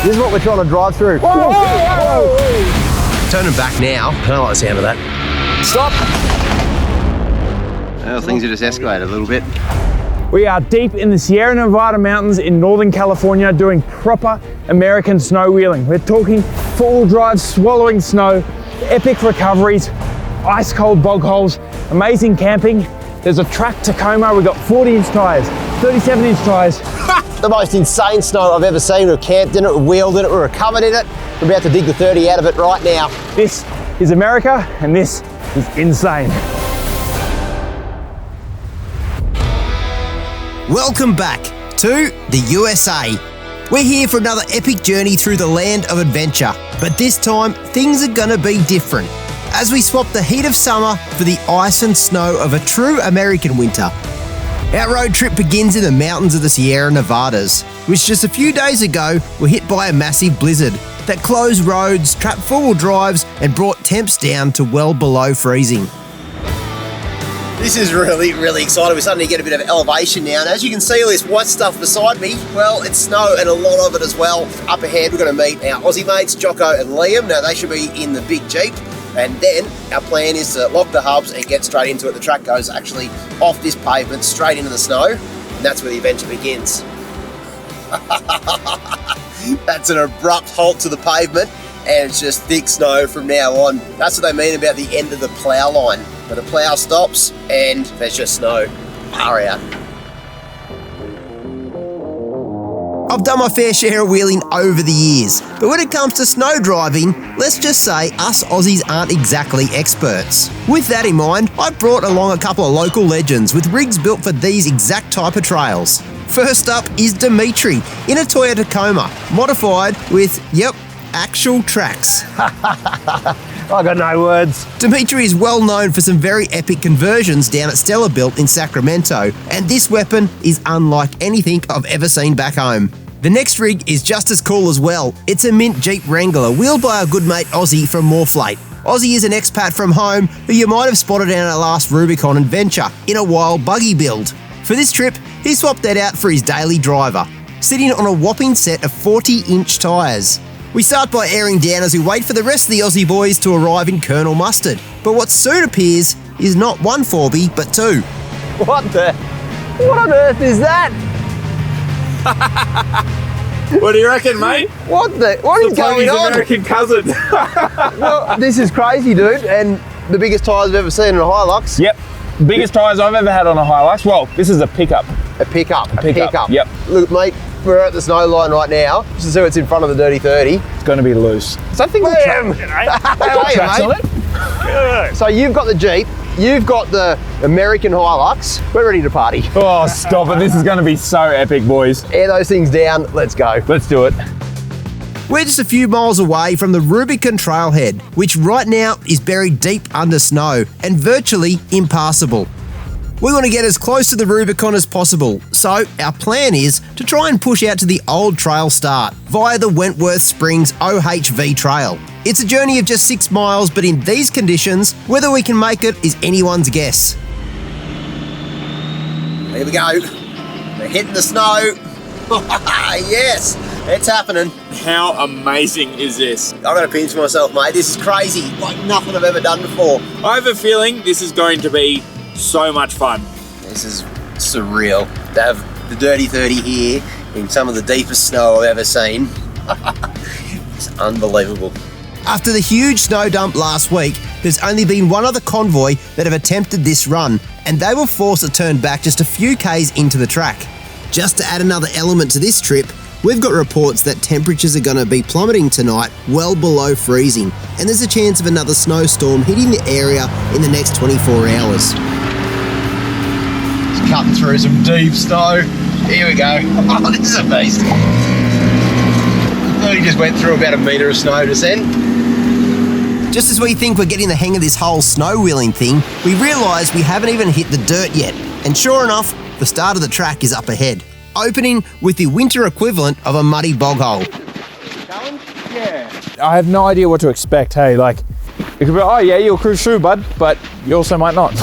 This is what we're trying to drive through. Whoa, whoa, whoa. Turning back now. I don't like the sound of that. Stop. Well, things have just escalated a little bit. We are deep in the Sierra Nevada mountains in Northern California doing proper American snow wheeling. We're talking full drive, swallowing snow, epic recoveries, ice cold bog holes, amazing camping. There's a track Tacoma. We've got 40-inch tires, 37-inch tires. The most insane snow I've ever seen. We've camped in it, we've wheeled in it, we've recovered in it. We're about to dig the 30 out of it right now. This is America, and this is insane. Welcome back to the USA. We're here for another epic journey through the land of adventure, but this time things are gonna be different as we swap the heat of summer for the ice and snow of a true American winter. Our road trip begins in the mountains of the Sierra Nevadas, which just a few days ago were hit by a massive blizzard that closed roads, trapped four-wheel drives and brought temps down to well below freezing. This is really exciting. We're starting to get a bit of elevation now. And as you can see, all this white stuff beside me, well, it's snow and a lot of it as well. Up ahead, we're going to meet our Aussie mates, Jocko and Liam. Now, they should be in the big Jeep. And then our plan is to lock the hubs and get straight into it. The track goes actually off this pavement, straight into the snow. And that's where the adventure begins. That's an abrupt halt to the pavement. And it's just thick snow from now on. That's what they mean about the end of the plough line. But the plough stops and there's just snow. Far out. I've done my fair share of wheeling over the years, but when it comes to snow driving, let's just say us Aussies aren't exactly experts. With that in mind, I brought along a couple of local legends with rigs built for these exact type of trails. First up is Dimitri in a Toyota Tacoma, modified with, actual tracks. I got no words. Dimitri is well known for some very epic conversions down at Stella Built in Sacramento, and this weapon is unlike anything I've ever seen back home. The next rig is just as cool as well. It's a mint Jeep Wrangler wheeled by our good mate Ozzy from Morflate. Ozzy is an expat from home who you might have spotted down our last Rubicon adventure in a wild buggy build. For this trip, he swapped that out for his daily driver, sitting on a whopping set of 40-inch tyres. We start by airing down as we wait for the rest of the Aussie boys to arrive in Colonel Mustard. But what soon appears is not one 4B, but two. What on earth is that? What do you reckon, mate? What is going on? American cousin. Well, this is crazy, dude. And the biggest tyres I've ever seen in a Hilux. Yep. Biggest tyres I've ever had on a Hilux. Well, this is a pickup. A pickup. Yep. Look, mate, we're at the snow line right now. Just to see what's in front of the Dirty 30. It's going to be loose. So I think So you've got the Jeep, you've got the American Hilux. We're ready to party. Oh, stop it. This is going to be so epic, boys. Air those things down. Let's go. Let's do it. We're just a few miles away from the Rubicon trailhead, which right now is buried deep under snow and virtually impassable. We want to get as close to the Rubicon as possible, so our plan is to try and push out to the old trail start via the Wentworth Springs OHV trail. It's a journey of just 6 miles, but in these conditions, whether we can make it is anyone's guess. Here we go. We're hitting the snow. Yes, it's happening. How amazing is this? I'm going to pinch myself, mate. This is crazy, like nothing I've ever done before. I have a feeling this is going to be so much fun. This is surreal to have the Dirty 30 here in some of the deepest snow I've ever seen. It's unbelievable. After the huge snow dump last week, there's only been one other convoy that have attempted this run, and they were forced to turn back just a few k's into the track. Just to add another element to this trip, we've got reports that temperatures are going to be plummeting tonight well below freezing, and there's a chance of another snowstorm hitting the area in the next 24 hours. Just cutting through some deep snow. Here we go. Oh, this is a beast. I just went through about 1 metre of snow just then. Just as we think we're getting the hang of this whole snow wheeling thing, we realise we haven't even hit the dirt yet. And sure enough, the start of the track is up ahead, opening with the winter equivalent of a muddy bog hole. Yeah. I have no idea what to expect, hey, like, it could be, oh yeah, you'll cruise through, bud, but you also might not.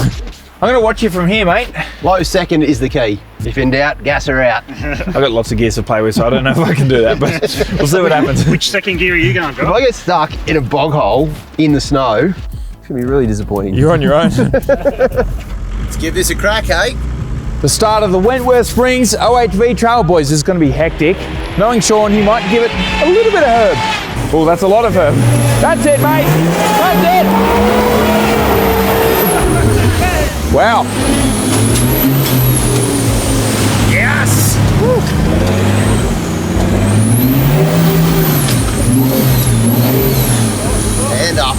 I'm gonna watch you from here, mate. Low second is the key. If in doubt, gas her out. I've got lots of gears to play with, so I don't know if I can do that, but we'll see what happens. Which second gear are you going, If Joel? I get stuck in a bog hole in the snow, it's gonna be really disappointing. You're on your own. Let's give this a crack, eh? The start of the Wentworth Springs OHV Trail, boys. This is going to be hectic. Knowing Sean, he might give it a little bit of herb. Oh, that's a lot of herb. That's it, mate. That's it. Wow. Yes! And up.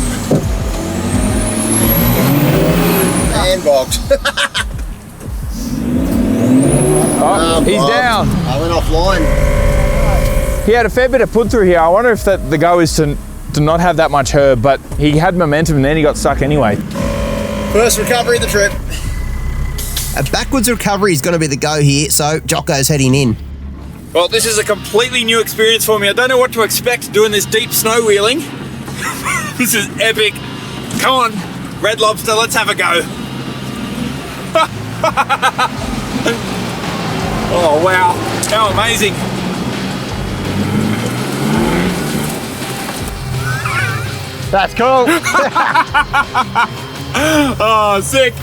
And bogged. Oh, he's bogged. down. I went offline. He had a fair bit of put through here. I wonder if the go is to not have that much herb, but he had momentum and then he got stuck anyway. First recovery of the trip. A backwards recovery is going to be the go here, so Jocko's heading in. Well, this is a completely new experience for me. I don't know what to expect doing this deep snow wheeling. This is epic. Come on, Red Lobster, let's have a go. Oh, wow. How amazing. That's cool. Oh, sick.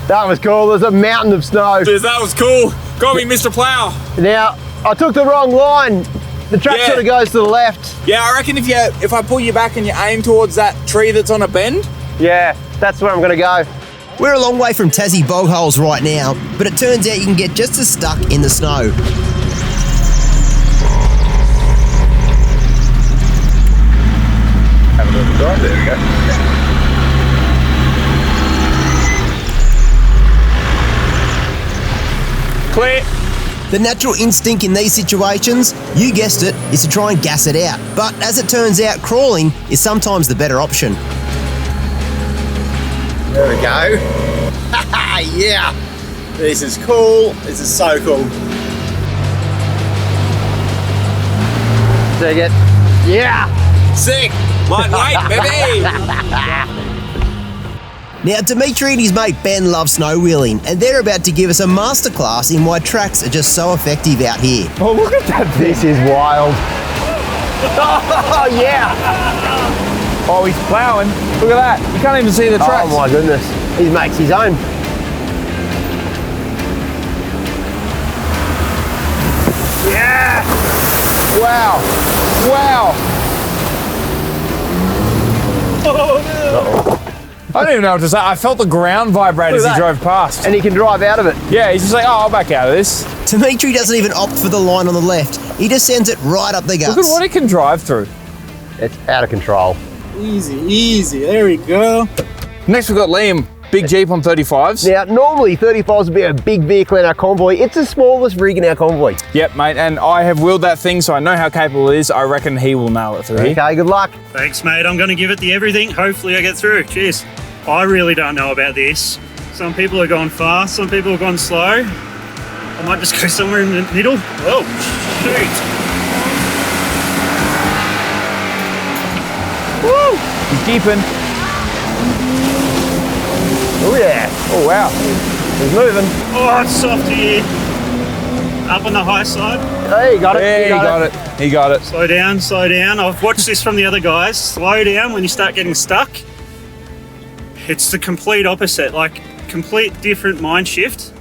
That was cool. There's a mountain of snow. Jeez, that was cool. Got me, Mr. Plow. Now, I took the wrong line. The track Yeah. sort of goes to the left. Yeah, I reckon if I pull you back and you aim towards that tree that's on a bend. Yeah, that's where I'm gonna go. We're a long way from Tassie bog holes right now, but it turns out you can get just as stuck in the snow. Have a little drive, there we go. Clear. The natural instinct in these situations, you guessed it, is to try and gas it out. But as it turns out, crawling is sometimes the better option. There we go. Yeah. This is cool. This is so cool. Dig it. Yeah. Sick. Lightweight, baby. Now, Dimitri and his mate Ben love snow wheeling, and they're about to give us a masterclass in why tracks are just so effective out here. Oh, look at that. This is wild. Oh, yeah. Oh, he's ploughing. Look at that. You can't even see the tracks. Oh, my goodness. He makes his own. Yeah. Wow. Wow. I don't even know what to say. I felt the ground vibrate as Look he at that. drove past. And he can drive out of it. Yeah, he's just like, oh, I'll back out of this. Dimitri doesn't even opt for the line on the left. He just sends it right up the guts. Look at what he can drive through. It's out of control. Easy, easy. There we go. Next, we've got Liam. Big Jeep on 35s. Now, normally 35s would be a big vehicle in our convoy. It's the smallest rig in our convoy. Yep, mate, and I have wheeled that thing, so I know how capable it is. I reckon he will nail it through here. Okay, good luck. Thanks, mate. I'm going to give it the everything. Hopefully I get through. Cheers. I really don't know about this. Some people have gone fast, some people have gone slow. I might just go somewhere in the middle. Oh, shoot. Woo! He's deeping. Oh, yeah. Oh, wow. He's moving. Oh, it's soft here. Up on the high side. Hey, you got it. Yeah, You he got it. He got it. Slow down, slow down. I've watched this from the other guys. Slow down when you start getting stuck. It's the complete opposite, like complete different mind shift.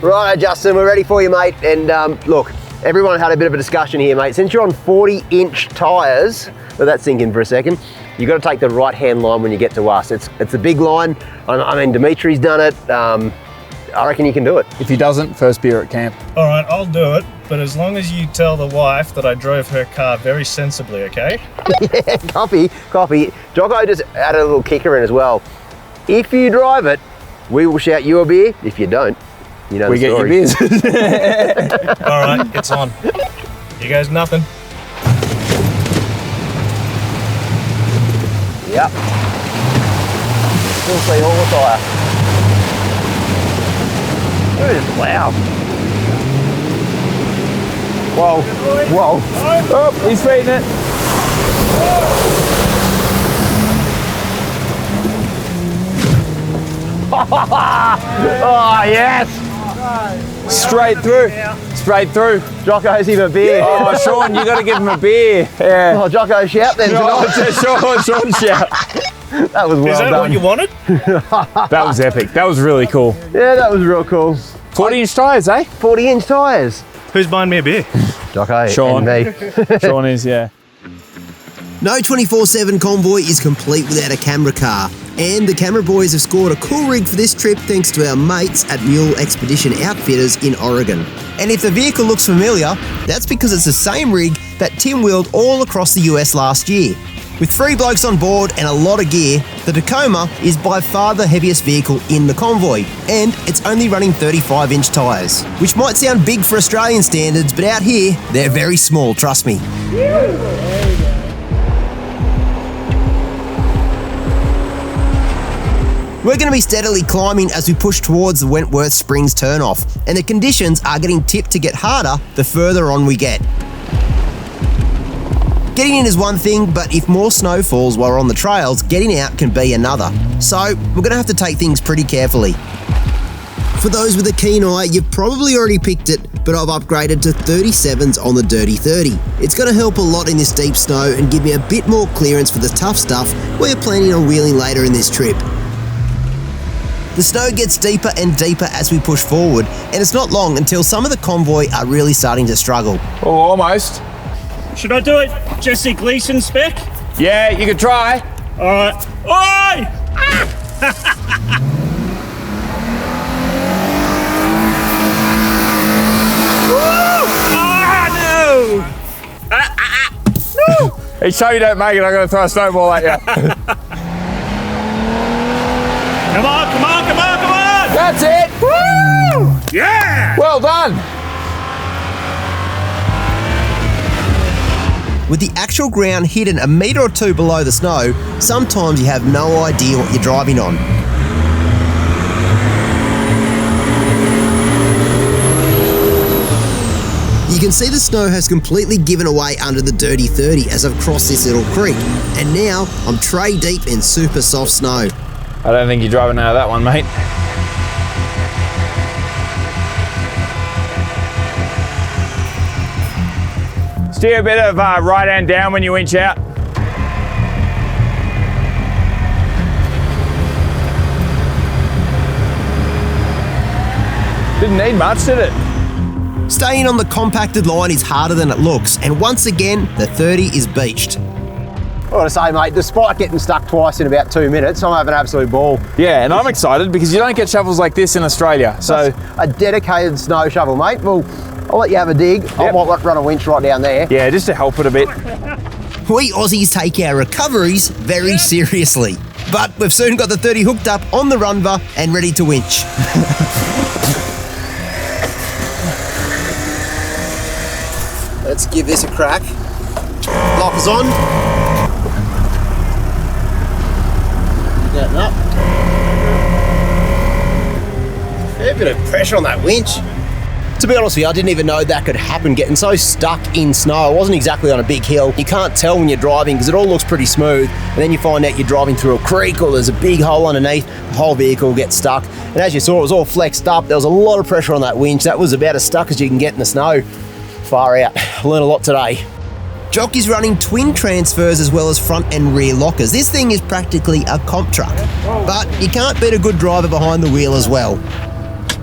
Right, Justin, we're ready for you, mate. And look, everyone had a bit of a discussion here, mate. Since you're on 40-inch tyres, let that sink in for a second. You've got to take the right-hand line when you get to us. It's a big line. I mean, Dimitri's done it. I reckon you can do it. If he doesn't, first beer at camp. All right, I'll do it, but as long as you tell the wife that I drove her car very sensibly, okay? Yeah, copy. Jocko just added a little kicker in as well. If you drive it, we will shout you a beer. If you don't, you know We the get story. your beers. All right, it's on. You guys, nothing. Yep. Still see all the tyre. Look at this plough. Whoa, whoa. Oh, he's feeding it. Oh, yes. Straight through. Straight through. Jocko's him a beer. Oh, Sean, you got to give him a beer. Yeah. Oh, Jocko, shout then. Sean, shout. That was well Is that done. what you wanted? That was epic. That was really cool. Yeah, that was real cool. 40-inch tyres, eh? 40-inch tyres. Who's buying me a beer? Jocko Sean. and me. Sean is, yeah. No 24/7 convoy is complete without a camera car, and the camera boys have scored a cool rig for this trip thanks to our mates at Mule Expedition Outfitters in Oregon. And if the vehicle looks familiar, that's because it's the same rig that Tim wheeled all across the US last year. With 3 blokes on board and a lot of gear, the Tacoma is by far the heaviest vehicle in the convoy, and it's only running 35-inch tyres, which might sound big for Australian standards, but out here, they're very small, trust me. We're going to be steadily climbing as we push towards the Wentworth Springs turnoff, and the conditions are getting tipped to get harder the further on we get. Getting in is one thing, but if more snow falls while we're on the trails, getting out can be another. So we're going to have to take things pretty carefully. For those with a keen eye, you've probably already picked it, but I've upgraded to 37s on the Dirty 30. It's going to help a lot in this deep snow and give me a bit more clearance for the tough stuff we're planning on wheeling later in this trip. The snow gets deeper and deeper as we push forward, and it's not long until some of the convoy are really starting to struggle. Oh, almost. Should I do it Jesse Gleason spec? Yeah, you could try. All right. Oi! Each time you don't make it, I'm going to throw a snowball at you. Come on, come on, come on, come on! That's it. Woo! Yeah! Well done. With the actual ground hidden a metre or two below the snow, sometimes you have no idea what you're driving on. You can see the snow has completely given away under the Dirty 30 as I've crossed this little creek, and now I'm tray deep in super soft snow. I don't think you're driving out of that one, mate. Steer a bit of right hand down when you winch out. Didn't need much, did it? Staying on the compacted line is harder than it looks, and once again, the 30 is beached. I want to say, mate, despite getting stuck twice in about 2 minutes, I'm having an absolute ball. Yeah, and I'm excited because you don't get shovels like this in Australia. So a dedicated snow shovel, mate. Well, I'll let you have a dig. I Yep. might run a winch right down there. yeah, just to help it a bit. We Aussies take our recoveries very seriously, but we've soon got the 30 hooked up on the runva and ready to winch. Let's give this a crack. Lockers on. Getting up. Fair bit of pressure on that winch. To be honest with you, I didn't even know that could happen, getting so stuck in snow. I wasn't exactly on a big hill. You can't tell when you're driving because it all looks pretty smooth, and then you find out you're driving through a creek or there's a big hole underneath, the whole vehicle gets stuck. And as you saw, it was all flexed up. There was a lot of pressure on that winch. That was about as stuck as you can get in the snow. Far out. Learned a lot today. Jock is running twin transfers as well as front and rear lockers. This thing is practically a comp truck, but you can't beat a good driver behind the wheel as well.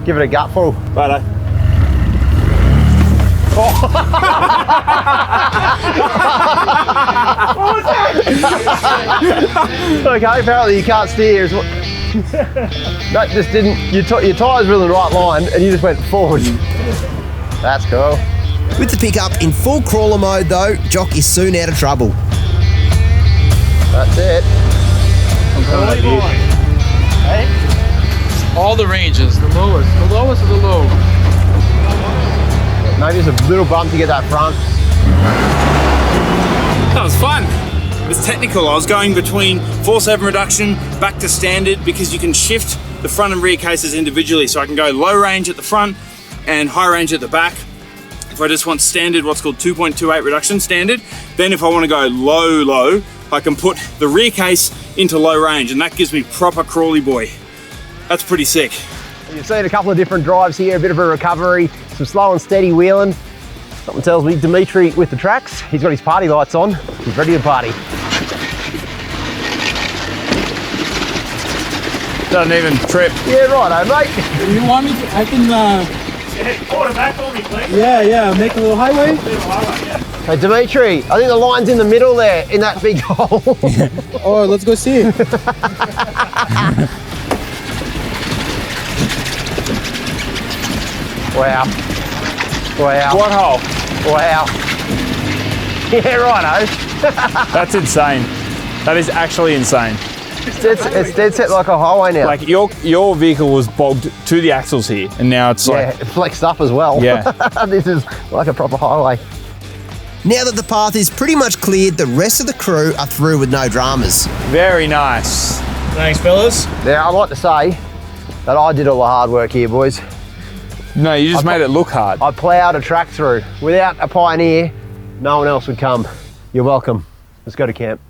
Give it a gutful. Righto. Okay, apparently you can't steer. Is what... That just didn't. Your tyres were in the right line, and you just went forward. That's cool. With the pickup in full crawler mode though, Jock is soon out of trouble. That's it. All the ranges, the lowest of the low. Maybe just a little bump to get that front. That was fun. It was technical. I was going between 4/7 reduction back to standard because you can shift the front and rear cases individually. So I can go low range at the front and high range at the back. If I just want standard, what's called 2.28 reduction standard, then if I want to go low, I can put the rear case into low range, and that gives me proper crawly boy. That's pretty sick. You've seen a couple of different drives here, a bit of a recovery, some slow and steady wheeling. Something tells me Dimitri with the tracks, he's got his party lights on, he's ready to party. Doesn't even trip. Yeah, righto, mate. You want me to, I can, Quarter back for me, please. yeah, make a little highway. Hey, Dimitri, I think the line's in the middle there, in that big hole. Oh, let's go see. Wow. Wow. What hole? Wow. Yeah, righto. That's insane. That is actually insane. It's dead set like a highway now. Like your vehicle was bogged to the axles here, and now it's yeah, like, flexed up as well. Yeah. This is like a proper highway. Now that the path is pretty much cleared, the rest of the crew are through with no dramas. very nice. Thanks, fellas. Now, I'd like to say that I did all the hard work here, boys. No, you just made it look hard. I ploughed a track through. Without a pioneer, no one else would come. You're welcome. Let's go to camp.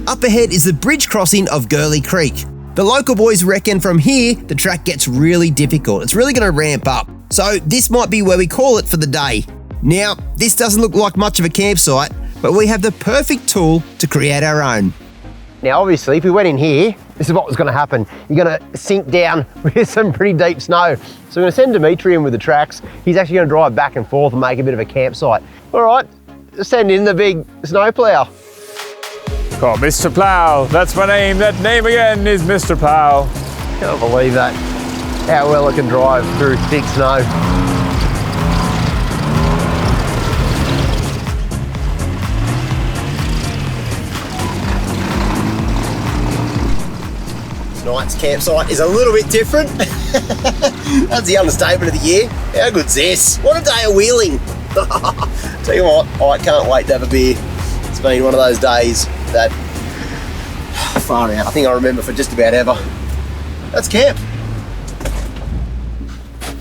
Up ahead is the bridge crossing of Gurley Creek. The local boys reckon from here, the track gets really difficult. It's really going to ramp up. So this might be where we call it for the day. Now, this doesn't look like much of a campsite, but we have the perfect tool to create our own. Now, obviously, if we went in here, this is what was going to happen. You're going to sink down with some pretty deep snow. So we're going to send Dimitri in with the tracks. He's actually going to drive back and forth and make a bit of a campsite. All right, send in the big snow plough. Oh, Mr. Plow, that's my name. That name again is Mr. Plow. Can't believe that. How well it can drive through thick snow. Tonight's campsite is a little bit different. That's the understatement of the year. How good's this? What a day of wheeling. Tell you what, I can't wait to have a beer. It's been one of those days that far out. I think I remember for just about ever. That's camp.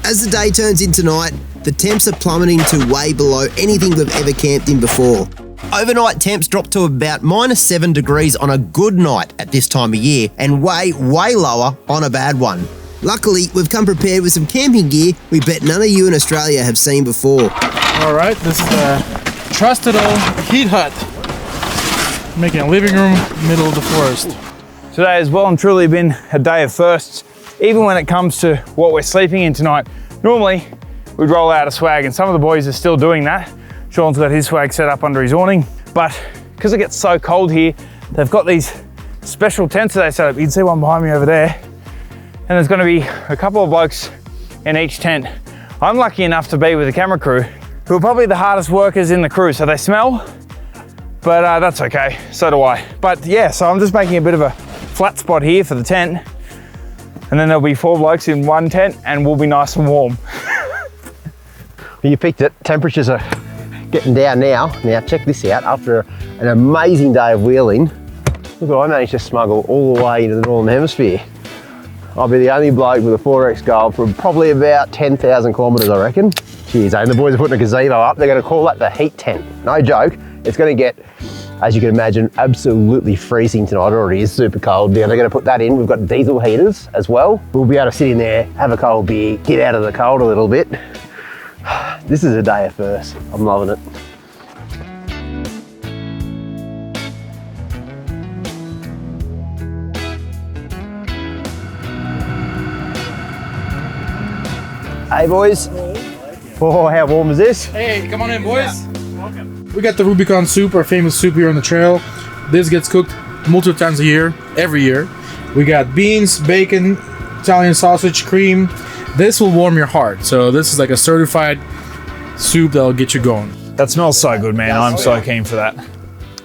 As the day turns into night, the temps are plummeting to way below anything we've ever camped in before. Overnight temps drop to about -7 degrees on a good night at this time of year, and way lower on a bad one. Luckily, we've come prepared with some camping gear we bet none of you in Australia have seen before. All right, this is the trusted old heat hut. Making a living room, middle of the forest. Today has well and truly been a day of firsts, even when it comes to what we're sleeping in tonight. Normally, we'd roll out a swag, and some of the boys are still doing that. Sean's got his swag set up under his awning, but because it gets so cold here, they've got these special tents that they set up. You can see one behind me over there, and there's gonna be a couple of blokes in each tent. I'm lucky enough to be with the camera crew, who are probably the hardest workers in the crew, so they smell, but that's okay, so do I. But yeah, so I'm just making a bit of a flat spot here for the tent, and then there'll be 4 blokes in one tent, and we'll be nice and warm. You picked it, temperatures are getting down now. Now check this out, after an amazing day of wheeling, look what I managed to smuggle all the way into the Northern Hemisphere. I'll be the only bloke with a 4X goal for probably about 10,000 kilometres, I reckon. Cheers, and the boys are putting a gazebo up. They're gonna call that the heat tent. No joke, it's gonna get, as you can imagine, absolutely freezing tonight. It already is super cold. Now they're gonna put that in. We've got diesel heaters as well. We'll be able to sit in there, have a cold beer, get out of the cold a little bit. This is a day of firsts. I'm loving it. Hey boys. Oh, how warm is this? Hey, come on in, boys. Welcome. We got the Rubicon soup, our famous soup here on the trail. This gets cooked multiple times a year, every year. We got beans, bacon, Italian sausage, cream. This will warm your heart. So this is like a certified soup that'll get you going. That smells so good, man. I'm so keen for that.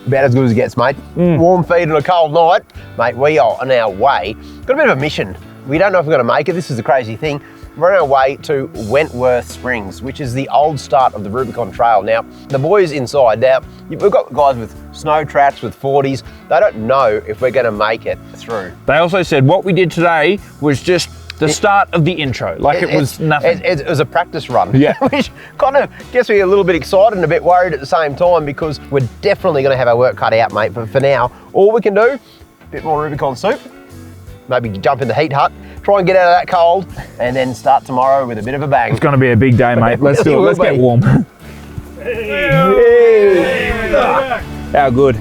About as good as it gets, mate. Warm feed on a cold night. Mate, we are on our way. Got a bit of a mission. We don't know if we're gonna make it. This is the crazy thing. We're on our way to Wentworth Springs, which is the old start of the Rubicon Trail. Now, the boys inside, now, we've got guys with snow traps, with 40s. They don't know if we're gonna make it through. They also said what we did today was just the start of the intro, like it was nothing. It was a practice run, Yeah. which kind of gets me a little bit excited and a bit worried at the same time, because we're definitely going to have our work cut out, mate. But for now, all we can do, a bit more Rubicon soup, maybe jump in the heat hut, try and get out of that cold, and then start tomorrow with a bit of a bang. It's going to be a big day, mate. Let's do it. Let's get warm. How good.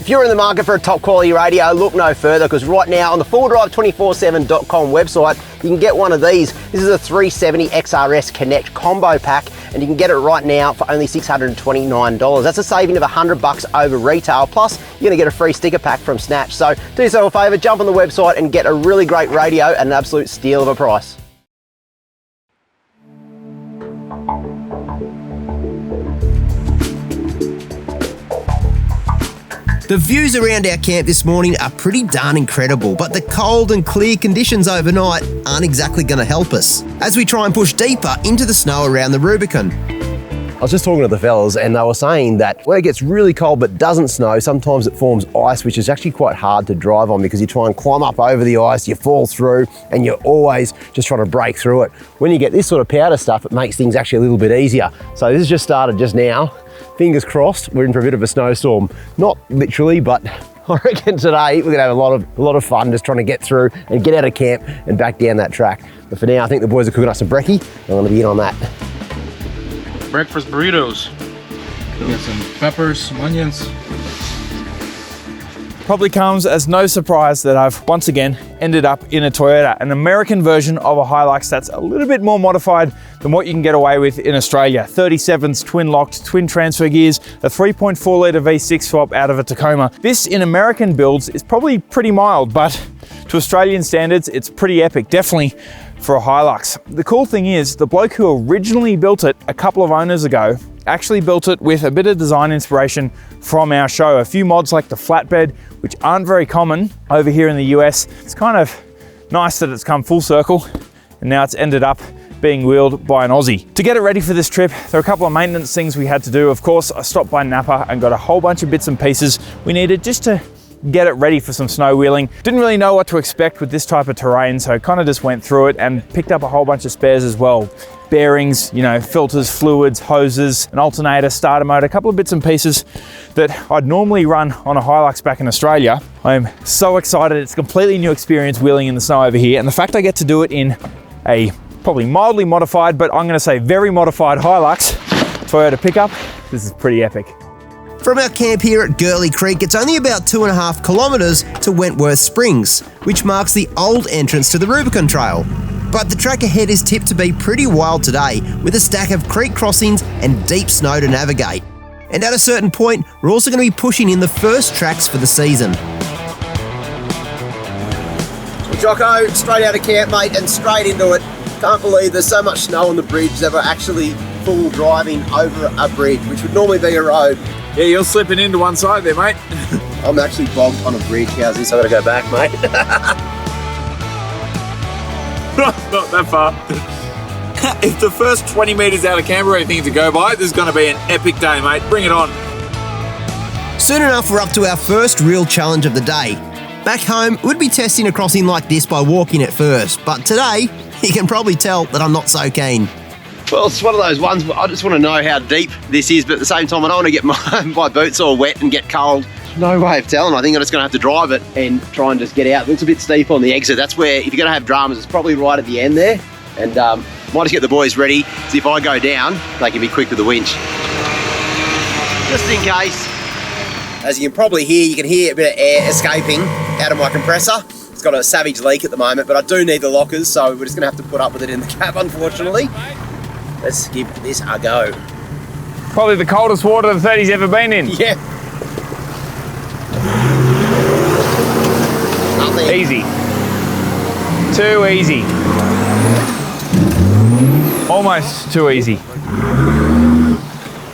If you're in the market for a top quality radio, look no further, because right now on the 4drive247.com website, you can get one of these. This is a 370 XRS Connect combo pack, and you can get it right now for only $629. That's a saving of $100 over retail, plus you're gonna get a free sticker pack from Snatch. So do yourself a favor, jump on the website and get a really great radio at an absolute steal of a price. The views around our camp this morning are pretty darn incredible, but the cold and clear conditions overnight aren't exactly going to help us as we try and push deeper into the snow around the Rubicon. I was just talking to the fellas and they were saying that when it gets really cold but doesn't snow, sometimes it forms ice, which is actually quite hard to drive on because you try and climb up over the ice, you fall through, and you're always just trying to break through it. When you get this sort of powder stuff, it makes things actually a little bit easier. So this has just started just now. Fingers crossed, we're in for a bit of a snowstorm. Not literally, but I reckon today we're gonna have a lot of fun just trying to get through and get out of camp and back down that track. But for now, I think the boys are cooking up some brekkie. I'm gonna be in on that. Breakfast burritos. Get some peppers, some onions. Probably comes as no surprise that I've once again ended up in a Toyota, an American version of a Hilux that's a little bit more modified than what you can get away with in Australia. 37s, twin locked, twin transfer gears, a 3.4 litre V6 swap out of a Tacoma. This in American builds is probably pretty mild, but to Australian standards, it's pretty epic, definitely for a Hilux. The cool thing is, the bloke who originally built it a couple of owners ago actually built it with a bit of design inspiration from our show. A few mods like the flatbed, which aren't very common over here in the US. It's kind of nice that it's come full circle and now it's ended up being wheeled by an Aussie. To get it ready for this trip, there are a couple of maintenance things we had to do. Of course, I stopped by Napa and got a whole bunch of bits and pieces we needed just to get it ready for some snow wheeling. Didn't really know what to expect with this type of terrain, so kind of just went through it and picked up a whole bunch of spares as well. Bearings, you know, filters, fluids, hoses, an alternator, starter motor, a couple of bits and pieces that I'd normally run on a Hilux back in Australia. I'm so excited. It's a completely new experience wheeling in the snow over here, and the fact I get to do it in a probably mildly modified, but I'm gonna say very modified Hilux Toyota pickup, this is pretty epic. From our camp here at Gurley Creek, it's only about 2.5 kilometres to Wentworth Springs, which marks the old entrance to the Rubicon Trail. But the track ahead is tipped to be pretty wild today, with a stack of creek crossings and deep snow to navigate. And at a certain point, we're also going to be pushing in the first tracks for the season. Jocko, straight out of camp, mate, and straight into it. Can't believe there's so much snow on the bridge that we're actually full driving over a bridge, which would normally be a road. Yeah, you're slipping into one side there, mate. I'm actually bogged on a bridge. How's this? I gotta go back, mate. Not that far. If the first 20 metres out of camber or anything to go by, this is gonna be an epic day, mate. Bring it on. Soon enough, we're up to our first real challenge of the day. Back home, we'd be testing a crossing like this by walking at first, but today, you can probably tell that I'm not so keen. Well, it's one of those ones where I just want to know how deep this is, but at the same time, I don't want to get my boots all wet and get cold. No way of telling. I think I'm just going to have to drive it and try and just get out. It looks a bit steep on the exit. That's where, if you're going to have dramas, it's probably right at the end there. And might just get the boys ready, so if I go down, they can be quick with the winch. Just in case. As you can probably hear, you can hear a bit of air escaping out of my compressor. It's got a savage leak at the moment, but I do need the lockers, so we're just going to have to put up with it in the cab, unfortunately. Let's give this a go. Probably the coldest water the 30's ever been in. Yeah. Nothing. Easy. Too easy. Almost too easy.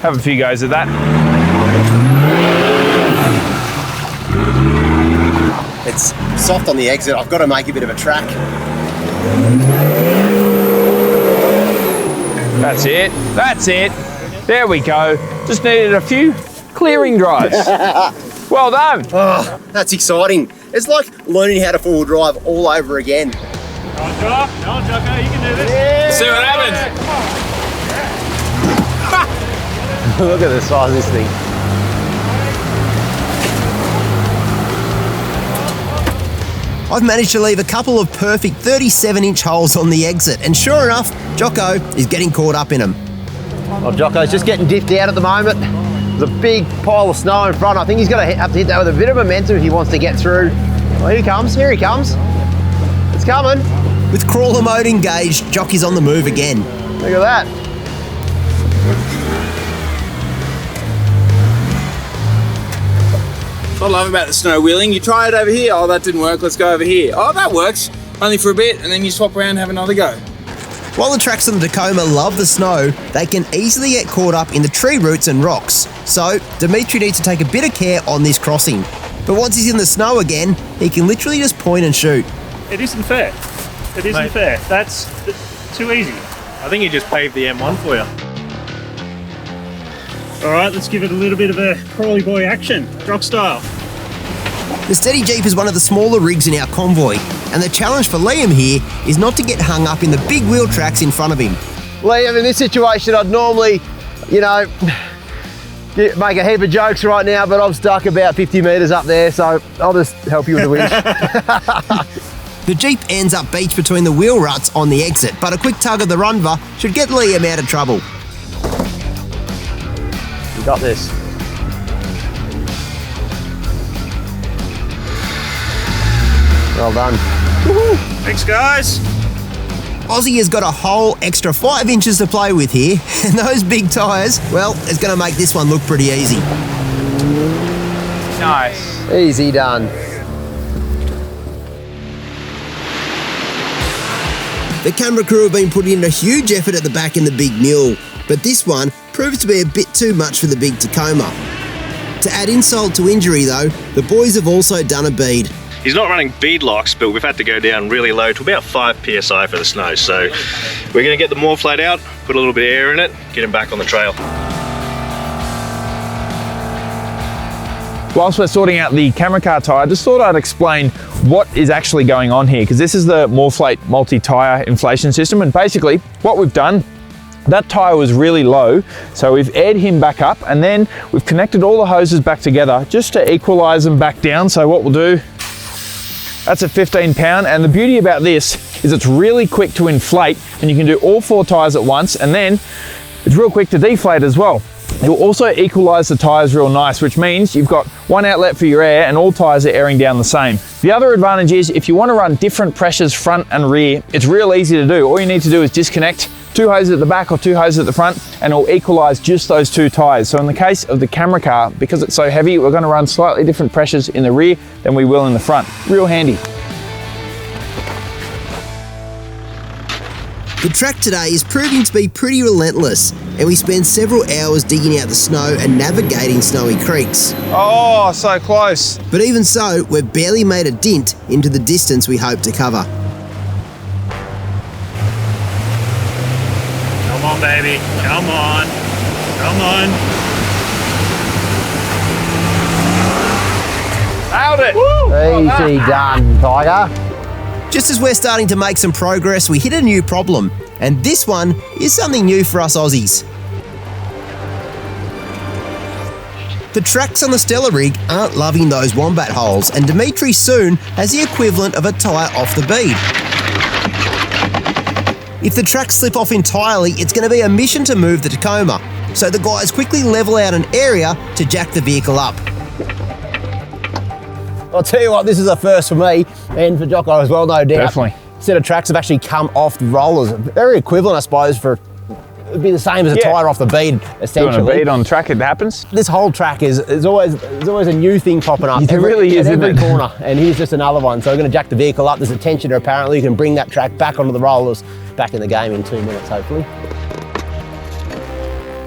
Have a few goes at that. It's soft on the exit. I've got to make a bit of a track. That's it. That's it. There we go. Just needed a few clearing drives. Well done. Oh, that's exciting. It's like learning how to four-wheel drive all over again. Go on, Jocko, you can do this. Yeah. See what happens. Look at the size of this thing. I've managed to leave a couple of perfect 37-inch holes on the exit, and sure enough, Jocko is getting caught up in them. Well, Jocko's just getting diffed out at the moment. There's a big pile of snow in front. I think he's going to have to hit that with a bit of momentum if he wants to get through. Well, here he comes, here he comes. It's coming. With crawler mode engaged, Jockey's on the move again. Look at that. What I love about the snow wheeling, you try it over here, oh that didn't work, let's go over here. Oh that works, only for a bit, and then you swap around and have another go. While the tracks on the Tacoma love the snow, they can easily get caught up in the tree roots and rocks. So, Dimitri needs to take a bit of care on this crossing. But once he's in the snow again, he can literally just point and shoot. It isn't fair. It isn't fair. That's too easy. I think he just paved the M1 for you. All right, let's give it a little bit of a crawly boy action, rock style. The Steady Jeep is one of the smaller rigs in our convoy, and the challenge for Liam here is not to get hung up in the big wheel tracks in front of him. Liam, in this situation, I'd normally, you know, make a heap of jokes right now, but I'm stuck about 50 metres up there, so I'll just help you with the winch. The Jeep ends up beached between the wheel ruts on the exit, but a quick tug of the runver should get Liam out of trouble. You got this. Well done. Woohoo! Thanks, guys. Aussie has got a whole extra 5 inches to play with here, and those big tyres, well, it's going to make this one look pretty easy. Nice. Easy done. The camera crew have been putting in a huge effort at the back in the big mule, but this one proves to be a bit too much for the big Tacoma. To add insult to injury though, the boys have also done a bead. He's not running bead locks, but we've had to go down really low to about 5 psi for the snow. So we're going to get the Morflate out, put a little bit of air in it, get him back on the trail. Whilst we're sorting out the camera car tyre, I just thought I'd explain what is actually going on here, because this is the Morflate multi-tyre inflation system, and basically what we've done, that tyre was really low, so we've aired him back up, and then we've connected all the hoses back together just to equalise them back down. So what we'll do, that's a 15 pound, and the beauty about this is it's really quick to inflate, and you can do all 4 tyres at once, and then it's real quick to deflate as well. It will also equalise the tyres real nice, which means you've got one outlet for your air and all tyres are airing down the same. The other advantage is if you want to run different pressures front and rear, it's real easy to do. All you need to do is disconnect 2 hoses at the back or 2 hoses at the front, and it'll equalise just those 2 tyres. So in the case of the camera car, because it's so heavy, we're going to run slightly different pressures in the rear than we will in the front. Real handy. The track today is proving to be pretty relentless, and we spend several hours digging out the snow and navigating snowy creeks. Oh, so close. But even so, we've barely made a dent into the distance we hope to cover. Come on, baby. Come on. Come on. Nailed it. Easy done, Tiger. Just as we're starting to make some progress, we hit a new problem, and this one is something new for us Aussies. The tracks on the Stella rig aren't loving those wombat holes, and Dimitri soon has the equivalent of a tyre off the bead. If the tracks slip off entirely, it's going to be a mission to move the Tacoma, so the guys quickly level out an area to jack the vehicle up. I'll tell you what, this is a first for me and for Jocko as well, no doubt. Definitely. Set of tracks have actually come off the rollers. Very equivalent, I suppose, for it'd be the same as a tyre off the bead, essentially. Doing a bead on the track, it happens. This whole track there's always a new thing popping up. It really is, at isn't every it? corner, and here's just another one. So we're going to jack the vehicle up. There's a tensioner apparently. You can bring that track back onto the rollers, back in the game in 2 minutes, hopefully.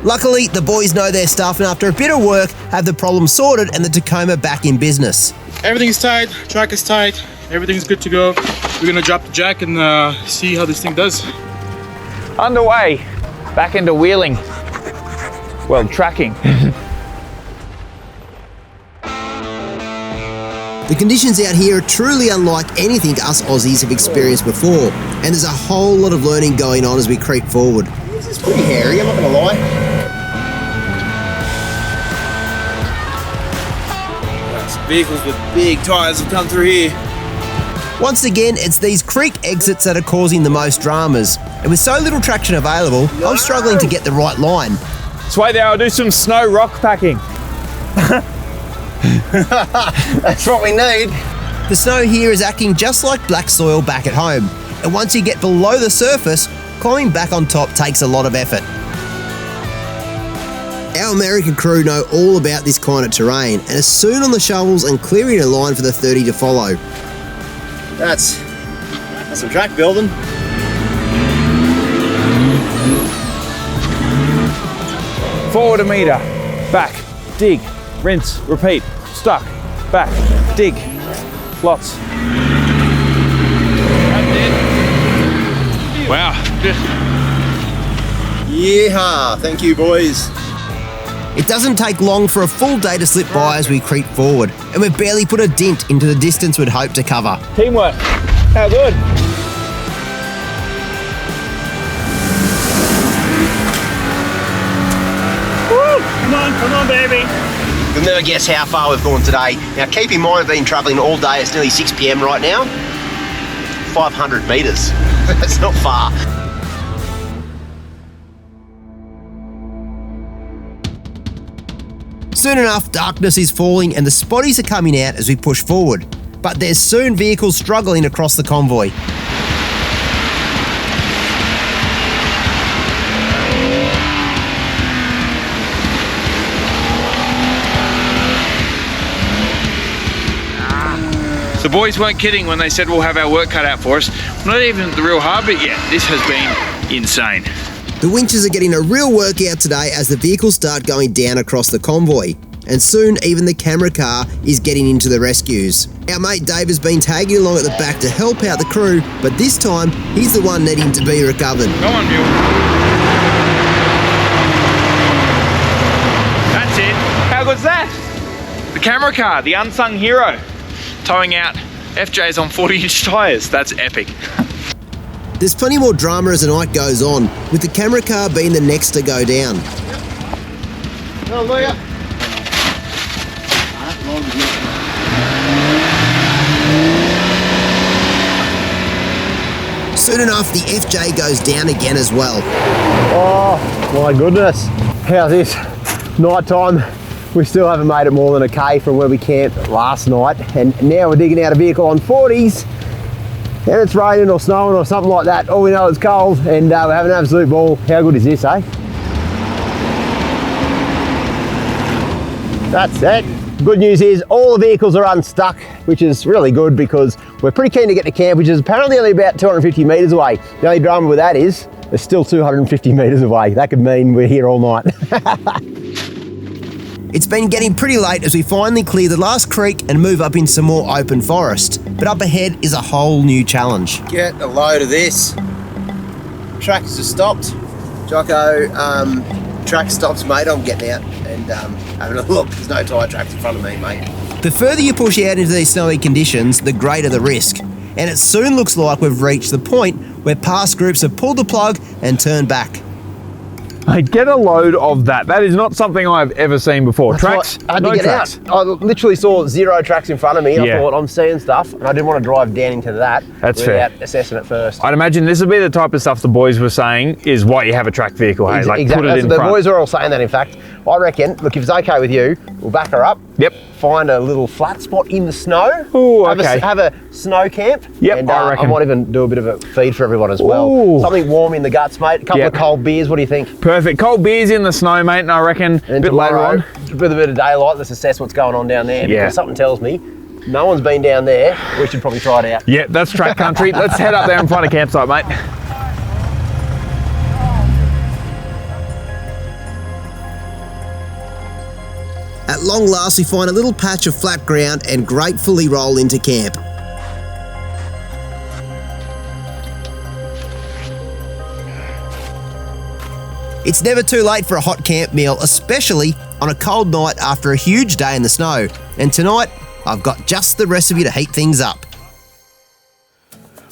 Luckily, the boys know their stuff, and after a bit of work, have the problem sorted and the Tacoma back in business. Everything's tight, track is tight, everything's good to go. We're gonna drop the jack and see how this thing does. Underway. Back into wheeling. Well, tracking. The conditions out here are truly unlike anything us Aussies have experienced before, and there's a whole lot of learning going on as we creep forward. This is pretty hairy, I'm not going to lie. Vehicles with big tyres have come through here. Once again, it's these creek exits that are causing the most dramas. And with so little traction available, I'm struggling to get the right line. Just wait there, I'll do some snow rock packing. That's what we need. The snow here is acting just like black soil back at home. And once you get below the surface, climbing back on top takes a lot of effort. Our American crew know all about this kind of terrain and are soon on the shovels and clearing a line for the 30 to follow. That's some track building. Forward a metre, back, dig, rinse, repeat, stuck, back, dig, lots. Wow. Yeehaw, thank you boys. It doesn't take long for a full day to slip by as we creep forward, and we've barely put a dent into the distance we'd hoped to cover. Teamwork, how good. Woo! Come on, baby. You'll never guess how far we've gone today. Now keep in mind, I've been travelling all day. It's nearly 6 p.m. right now. 500 metres. That's not far. Soon enough, darkness is falling and the spotties are coming out as we push forward. But there's soon vehicles struggling across the convoy. The boys weren't kidding when they said we'll have our work cut out for us. Not even the real hard bit yet. This has been insane. The winches are getting a real workout today as the vehicles start going down across the convoy. And soon even the camera car is getting into the rescues. Our mate Dave has been tagging along at the back to help out the crew, but this time he's the one needing to be recovered. Come on, Bill. That's it. How good's that? The camera car, the unsung hero, towing out FJs on 40-inch tyres. That's epic. There's plenty more drama as the night goes on, with the camera car being the next to go down. Soon enough, the FJ goes down again as well. Oh my goodness. How's this? Night time. We still haven't made it more than a K from where we camped last night, and now we're digging out a vehicle on 40s. And it's raining or snowing or something like that. All we know it's cold, and we're having an absolute ball. How good is this, eh? That's it. Good news is all the vehicles are unstuck, which is really good because we're pretty keen to get to camp, which is apparently only about 250 metres away. The only drama with that is it's still 250 metres away. That could mean we're here all night. It's been getting pretty late as we finally clear the last creek and move up into some more open forest. But up ahead is a whole new challenge. Get a load of this. Tracks just stopped. Jocko, track stops, mate. I'm getting out and having a look. There's no tyre tracks in front of me, mate. The further you push out into these snowy conditions, the greater the risk. And it soon looks like we've reached the point where past groups have pulled the plug and turned back. I get a load of that. That is not something I've ever seen before. Tracks, I had to no get tracks. out. I literally saw 0 tracks in front of me. And Yeah. I thought, I'm seeing stuff, and I didn't want to drive down into that That's fair. without assessing it first. I'd imagine this would be the type of stuff the boys were saying is why you have a track vehicle, hey? Like Exactly. put it in The front. boys are all saying that, in fact. I reckon, look, if it's okay with you, we'll back her up. Yep. Find a little flat spot in the snow. Ooh, have okay. Have a snow camp. Yep, and, I reckon. I might even do a bit of a feed for everyone as well. Ooh. Something warm in the guts, mate. A couple Yep. of cold beers. What do you think? Perfect. Cold beers in the snow, mate, and I reckon a And bit later on. with a bit of daylight, let's assess what's going on down there. Yeah. Because something tells me no one's been down there. We should probably try it out. Yeah, that's track country. Let's head up there and find a campsite, mate. At long last, we find a little patch of flat ground and gratefully roll into camp. It's never too late for a hot camp meal, especially on a cold night after a huge day in the snow. And tonight, I've got just the recipe to heat things up.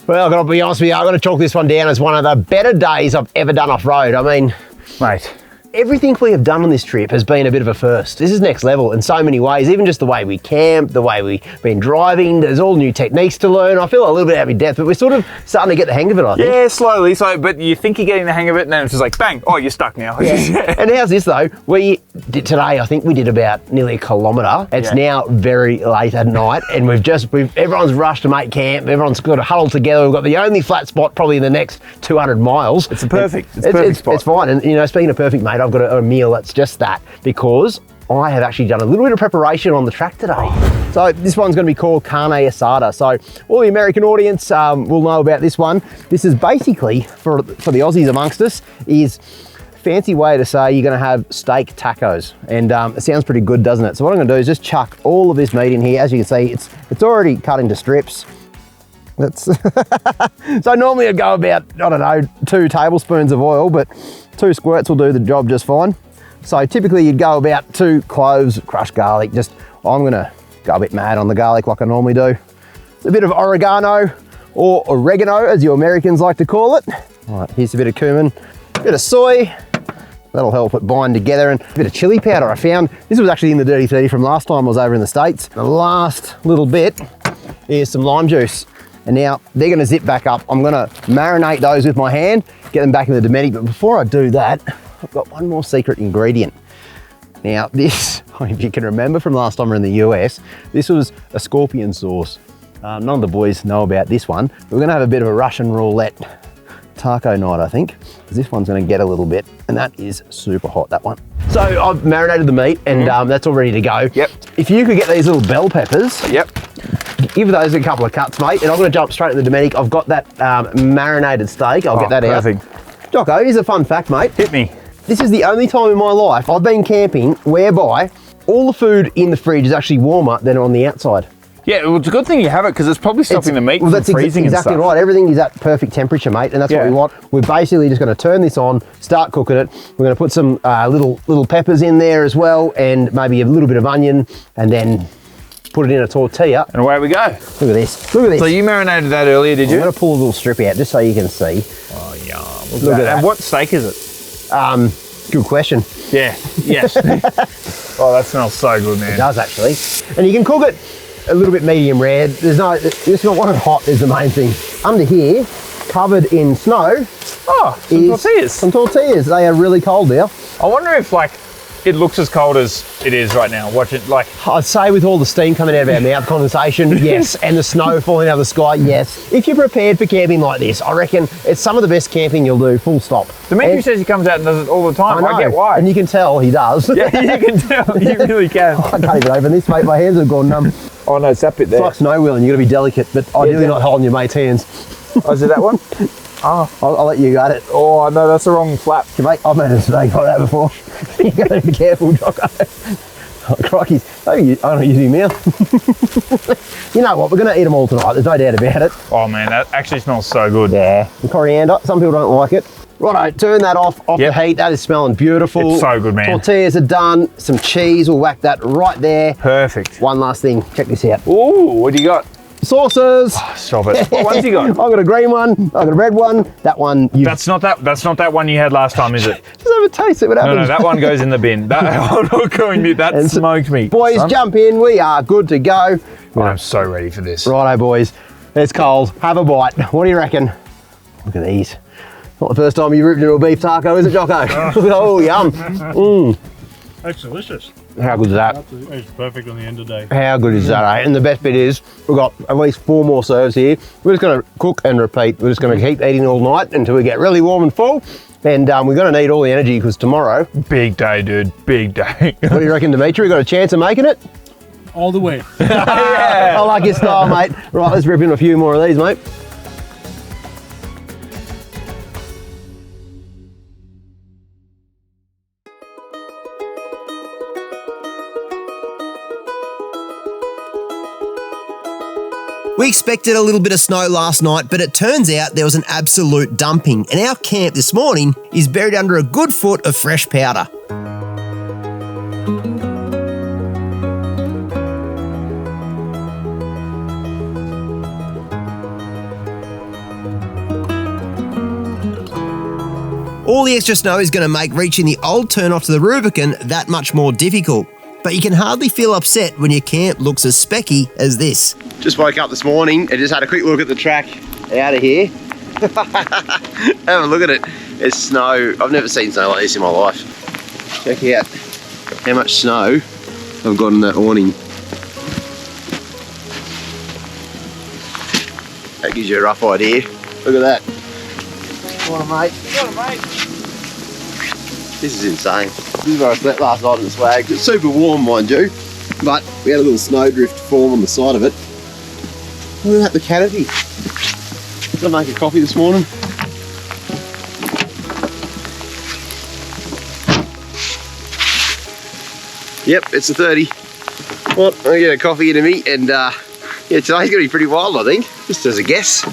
Well, I've got to be honest with you, I've got to chalk this one down as one of the better days I've ever done off-road. I mean, Mate, everything we have done on this trip has been a bit of a first. This is next level in so many ways, even just the way we camp, the way we've been driving, there's all new techniques to learn. I feel a little bit out of depth, but we're sort of starting to get the hang of it, I think. Yeah, slowly. So, but you think you're getting the hang of it, and then it's just like, bang, oh, you're stuck now. Yeah. And how's this though? We did today, I think we did about nearly a kilometre. It's now very late at night, and everyone's rushed to make camp. Everyone's got to huddle together. We've got the only flat spot probably in the next 200 miles. It's a perfect spot. It's fine. And you know, speaking of perfect, mate, I've got a meal that's just that, because I have actually done a little bit of preparation on the track today. So this one's going to be called carne asada. So all the American audience will know about this one. This is basically, for the Aussies amongst us, is a fancy way to say you're going to have steak tacos. And it sounds pretty good, doesn't it? So what I'm going to do is just chuck all of this meat in here. As you can see, it's already cut into strips. So normally I'd go about, I don't know, 2 tablespoons of oil, but 2 squirts will do the job just fine. So typically you'd go about 2 cloves of crushed garlic. I'm gonna go a bit mad on the garlic like I normally do. A bit of oregano, or oregano as you Americans like to call it. All right, here's a bit of cumin, a bit of soy. That'll help it bind together, and a bit of chili powder I found. This was actually in the Dirty 30 from last time I was over in the States. The last little bit is some lime juice. And now they're gonna zip back up. I'm gonna marinate those with my hand, get them back in the Dometic. But before I do that, I've got one more secret ingredient. Now this, if you can remember from last time we're in the US, this was a scorpion sauce. None of the boys know about this one. We're gonna have a bit of a Russian roulette taco night, I think, because this one's gonna get a little bit, and that is super hot, that one. So I've marinated the meat, and that's all ready to go. Yep. If you could get these little bell peppers. Yep. Give those a couple of cuts, mate, and I'm going to jump straight to the Dometic. I've got that marinated steak. I'll get that perfect. out. Jocko, here's a fun fact, mate. Hit me. This is the only time in my life I've been camping whereby all the food in the fridge is actually warmer than on the outside. Yeah, well, it's a good thing you have it, because it's probably stopping the meat from freezing and exactly stuff. right. Everything is at perfect temperature, mate, and that's what we want. We're basically just going to turn this on, start cooking it. We're going to put some little peppers in there as well, and maybe a little bit of onion, and then put it in a tortilla. And away we go. Look at this. Look at this. So you marinated that earlier, did you? I'm going to pull a little strip out just so you can see. Oh, yum. Look at that. And what steak is it? Good question. Yeah. Yes. Oh, that smells so good, man. It does actually. And you can cook it a little bit medium rare. It's not want it hot is the main thing. Under here, covered in snow. Oh, some tortillas. Some tortillas. They are really cold now. I wonder if it looks as cold as it is right now. Watch it I'd say with all the steam coming out of our mouth, condensation, yes, and the snow falling out of the sky, yes. If you're prepared for camping like this, I reckon it's some of the best camping you'll do, full stop. Dimitri says he comes out and does it all the time. I get why. And you can tell he does. Yeah, you can tell. You really can. I can't even open this, mate. My hands have gone numb. Oh no, it's that bit there. It's like snow wheeling, you've got to be delicate, but ideally not holding your mate's hands. Oh, is it that one? Oh. I'll let you get it. Oh no, that's the wrong flap. Mate, I've made a mistake like that before. You got to be careful, Jocko. Oh, crikey. I'm not using your mouth. You know what, we're going to eat them all tonight, there's no doubt about it. Oh man, that actually smells so good. Yeah. And coriander, some people don't like it. Righto, turn that off the heat. That is smelling beautiful. It's so good, man. Tortillas are done. Some cheese, we'll whack that right there. Perfect. One last thing, check this out. Ooh, what do you got? Sauces. Oh, stop it. What one's you got? I've got a green one, I've got a red one. That one That's not that one you had last time, is it? Just have a taste, see what happens. No, that one goes in the bin. I'm not going to that smoked me. Boys, son, jump in, we are good to go. I'm so ready for this. Righto, boys. It's cold. Have a bite. What do you reckon? Look at these. Not the first time you've ripped into a beef taco, is it, Jocko? Oh, yum. Mm. That's delicious. How good is that? It's perfect on the end of the day. How good is that, eh? And the best bit is, we've got at least 4 more serves here. We're just going to cook and repeat. We're just going to keep eating all night until we get really warm and full. And we're going to need all the energy because tomorrow... Big day, dude. Big day. What do you reckon, Dimitri? We got a chance of making it? All the way. Yeah. I like your style, mate. Right, let's rip in a few more of these, mate. We expected a little bit of snow last night, but it turns out there was an absolute dumping, and our camp this morning is buried under a good foot of fresh powder. All the extra snow is going to make reaching the old turnoff to the Rubicon that much more difficult. But you can hardly feel upset when your camp looks as specky as this. Just woke up this morning and just had a quick look at the track out of here. Have a look at it. There's snow. I've never seen snow like this in my life. Check out how much snow I've got on that awning. That gives you a rough idea. Look at that. Come on, mate. Come on, mate. This is insane. This is where I slept last night in the swag. It's super warm, mind you, but we had a little snowdrift form on the side of it. Look at that, the canopy. Gotta make a coffee this morning. Yep, it's a 30. Well, I'll get a coffee in a minute, and yeah, today's gonna be pretty wild, I think, just as a guess.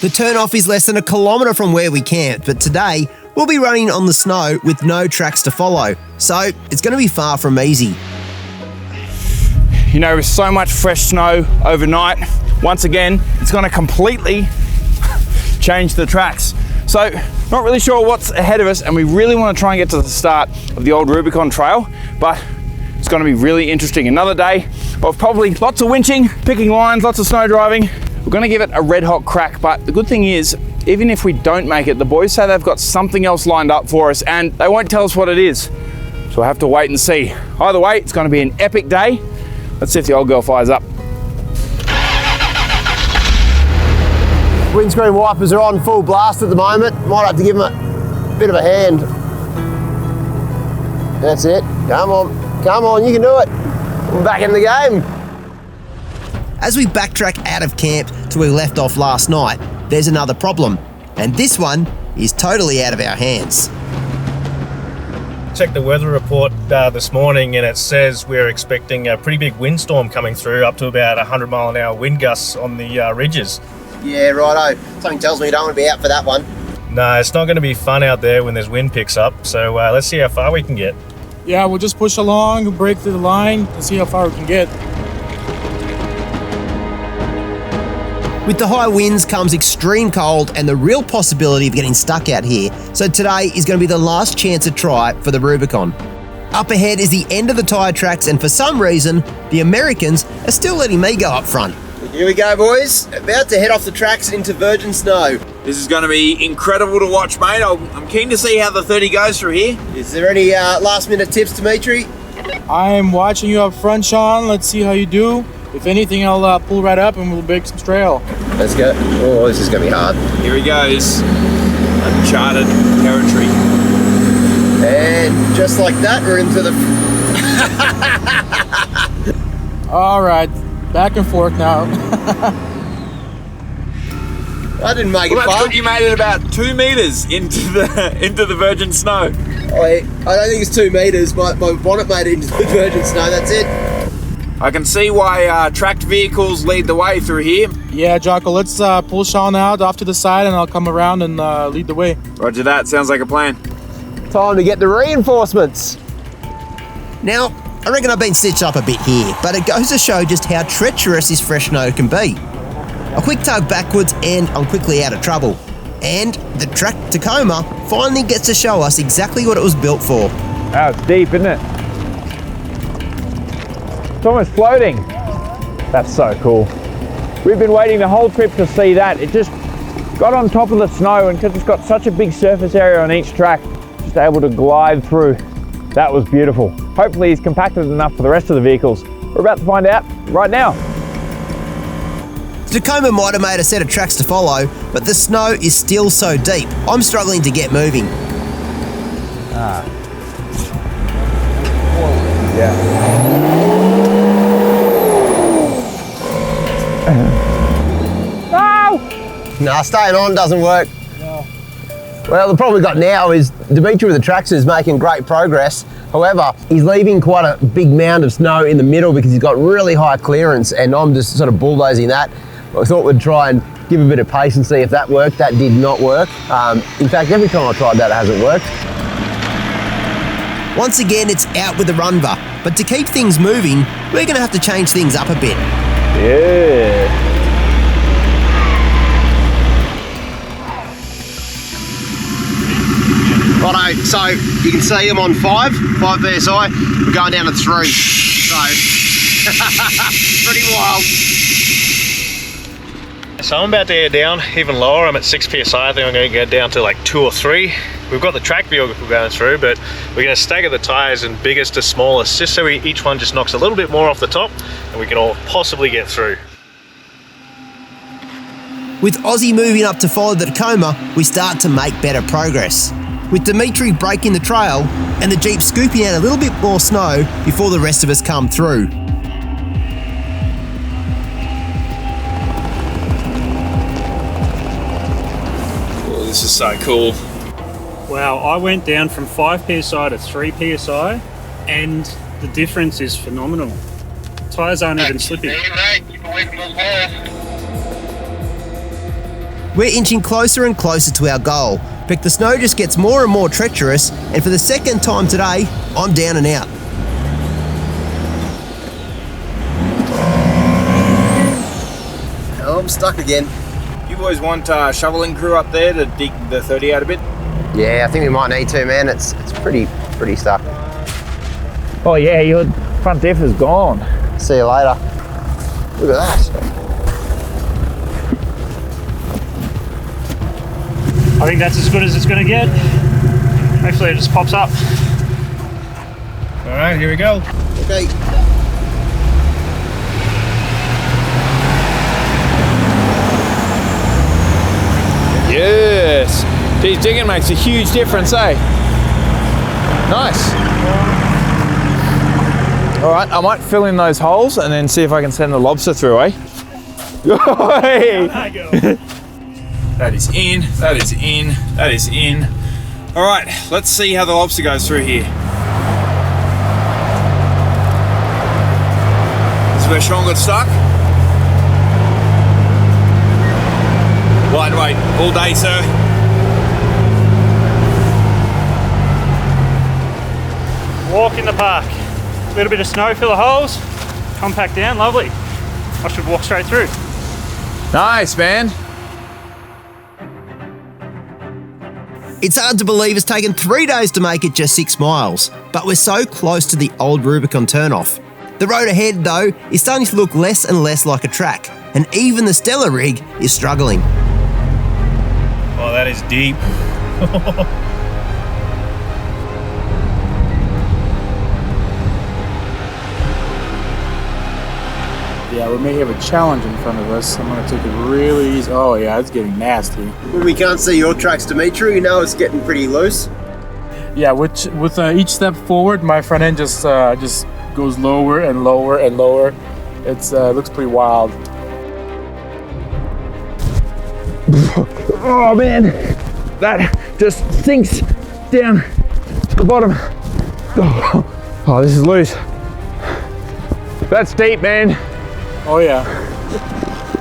The turnoff is less than a kilometre from where we camped, but today we'll be running on the snow with no tracks to follow, so it's going to be far from easy. You know, with so much fresh snow overnight, once again, it's going to completely change the tracks. So, not really sure what's ahead of us, and we really want to try and get to the start of the old Rubicon trail, but it's going to be really interesting. Another day of probably lots of winching, picking lines, lots of snow driving. We're going to give it a red hot crack, but the good thing is, even if we don't make it, the boys say they've got something else lined up for us, and they won't tell us what it is. So we'll have to wait and see. Either way, it's going to be an epic day. Let's see if the old girl fires up. Windscreen wipers are on full blast at the moment. Might have to give them a bit of a hand. That's it. Come on, you can do it. We're back in the game. As we backtrack out of camp to where we left off last night, there's another problem, and this one is totally out of our hands. Checked the weather report this morning, and it says we're expecting a pretty big windstorm coming through, up to about 100-mile-an-hour wind gusts on the ridges. Yeah, righto. Something tells me you don't want to be out for that one. No, it's not going to be fun out there when there's wind picks up, so let's see how far we can get. Yeah, we'll just push along, break through the line, and see how far we can get. With the high winds comes extreme cold and the real possibility of getting stuck out here, so today is going to be the last chance at try for the Rubicon. Up ahead is the end of the tyre tracks, and for some reason, the Americans are still letting me go up front. Here we go, boys. About to head off the tracks into virgin snow. This is going to be incredible to watch, mate. I'm keen to see how the 30 goes through here. Is there any last minute tips, Dimitri? I'm watching you up front, Sean. Let's see how you do. If anything, I'll pull right up and we'll break some trail. Let's go. Oh, this is going to be hard. Here he goes. Uncharted territory. And just like that, we're into the... All right, back and forth now. I didn't make it Well, that's far. good. You made it about 2 meters into the virgin snow. I don't think it's 2 meters. My bonnet made it into the virgin snow. That's it. I can see why tracked vehicles lead the way through here. Yeah, Jocko, let's pull Sean out off to the side and I'll come around and lead the way. Roger that. Sounds like a plan. Time to get the reinforcements. Now, I reckon I've been stitched up a bit here, but it goes to show just how treacherous this fresh snow can be. A quick tug backwards and I'm quickly out of trouble. And the track Tacoma finally gets to show us exactly what it was built for. Oh, it's deep, isn't it? It's almost floating. That's so cool. We've been waiting the whole trip to see that. It just got on top of the snow, and because it's got such a big surface area on each track, just able to glide through. That was beautiful. Hopefully it's compacted enough for the rest of the vehicles. We're about to find out right now. The Tacoma might have made a set of tracks to follow, but the snow is still so deep, I'm struggling to get moving. Nah, staying on doesn't work. No. Well, the problem we've got now is Dimitri with the tracks is making great progress. However, he's leaving quite a big mound of snow in the middle because he's got really high clearance, and I'm just sort of bulldozing that. I thought we'd try and give a bit of pace and see if that worked. That did not work. In fact, every time I tried that, it hasn't worked. Once again, it's out with the runver, but to keep things moving, we're going to have to change things up a bit. Yeah. So you can see I'm on 5 PSI. We're going down to 3. So pretty wild. So I'm about to air down even lower. I'm at 6 PSI. I think I'm going to get down to like 2 or 3. We've got the track vehicle going through, but we're going to stagger the tyres in biggest to smallest, just so each one just knocks a little bit more off the top and we can all possibly get through. With Aussie moving up to follow the Tacoma, we start to make better progress. With Dimitri breaking the trail and the Jeep scooping out a little bit more snow before the rest of us come through. Oh, this is so cool. Wow, I went down from 5 PSI to 3 PSI and the difference is phenomenal. Tyres aren't even slipping. We're inching closer and closer to our goal, but the snow just gets more and more treacherous, and for the second time today, I'm down and out. Oh, I'm stuck again. You boys want shoveling crew up there to dig the 30 out a bit? Yeah, I think we might need to, man. It's pretty stuck. Oh yeah, your front diff is gone. See you later. Look at that. I think that's as good as it's going to get. Hopefully it just pops up. All right, here we go. Okay. Yes. Geez, digging makes a huge difference, eh? Nice. All right, I might fill in those holes and then see if I can send the lobster through, eh? Hey. That is in, that is in, that is in. All right, let's see how the lobster goes through here. This is where Sean got stuck. Wide weight all day, sir. Walk in the park. A little bit of snow, fill the holes, compact down, lovely. I should walk straight through. Nice, man. It's hard to believe it's taken 3 days to make it just 6 miles, but we're so close to the old Rubicon turnoff. The road ahead, though, is starting to look less and less like a track, and even the Stella rig is struggling. Oh, that is deep. Yeah, we may have a challenge in front of us. I'm gonna take it really easy. Oh yeah, it's getting nasty. We can't see your tracks, Dimitri. You know it's getting pretty loose. Yeah, with each step forward, my front end just goes lower and lower and lower. It looks pretty wild. Oh man, that just sinks down to the bottom. Oh, this is loose. That's deep, man. Oh yeah.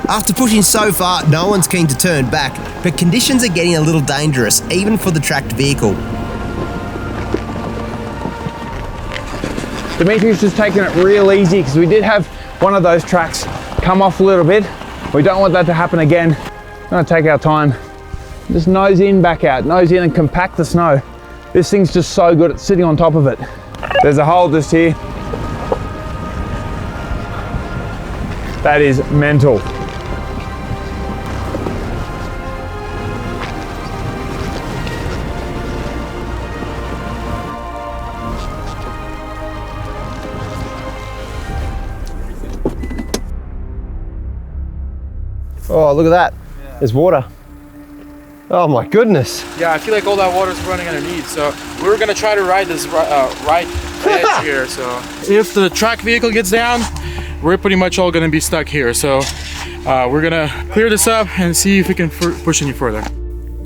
After pushing so far, no one's keen to turn back, but conditions are getting a little dangerous, even for the tracked vehicle. Dimitri's just taking it real easy because we did have one of those tracks come off a little bit. We don't want that to happen again. We're gonna take our time. Just nose in, back out, nose in and compact the snow. This thing's just so good at sitting on top of it. There's a hole just here. That is mental. Oh, look at that. There's water. Oh my goodness. Yeah, I feel like all that water's running underneath. So we're gonna try to ride this right edge here. So if the track vehicle gets down, we're pretty much all gonna be stuck here. So we're gonna clear this up and see if we can push any further.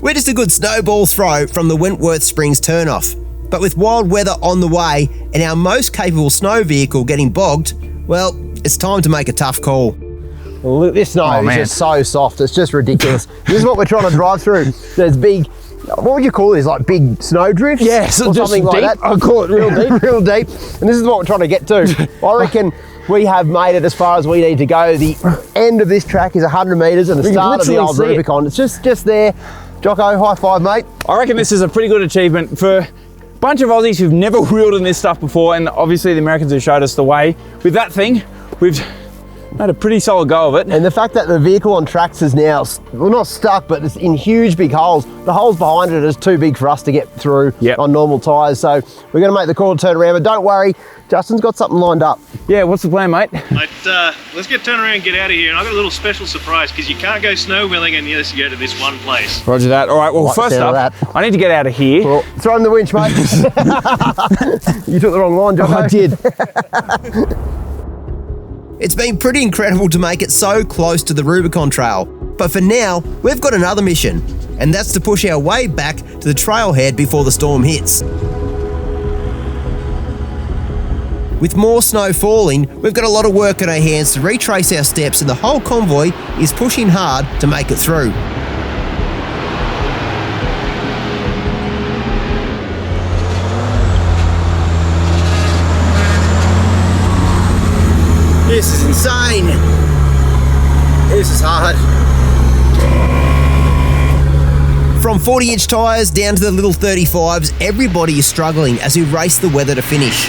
We're just a good snowball throw from the Wentworth Springs turnoff. But with wild weather on the way and our most capable snow vehicle getting bogged, well, it's time to make a tough call. Look, this snow is just so soft. It's just ridiculous. This is what we're trying to drive through. There's big, what would you call these? Like big snow drifts? Yes, or something like that. I call it real deep. Real deep. And this is what we're trying to get to. I reckon we have made it as far as we need to go. The end of this track is 100 metres and the start of the old Rubicon. It's just there. Jocko, high five, mate. I reckon this is a pretty good achievement for Bunch of Aussies who've never wheeled in this stuff before, and obviously the Americans have showed us the way. With that thing, we've made a pretty solid go of it. And the fact that the vehicle on tracks is now, well, not stuck, but it's in huge big holes. The holes behind it is too big for us to get through on normal tyres. So we're going to make the call to turn around, but don't worry, Justin's got something lined up. Yeah, what's the plan, mate? Let's get turned around and get out of here. And I've got a little special surprise because you can't go snow wheeling unless you go to this one place. Roger that. All right, well, first up, I need to get out of here. Well, throw in the winch, mate. You took the wrong line, John. I did. It's been pretty incredible to make it so close to the Rubicon Trail. But for now, we've got another mission, and that's to push our way back to the trailhead before the storm hits. With more snow falling, we've got a lot of work on our hands to retrace our steps, and the whole convoy is pushing hard to make it through. This is insane. This is hard. From 40-inch tyres down to the little 35s, everybody is struggling as we race the weather to finish.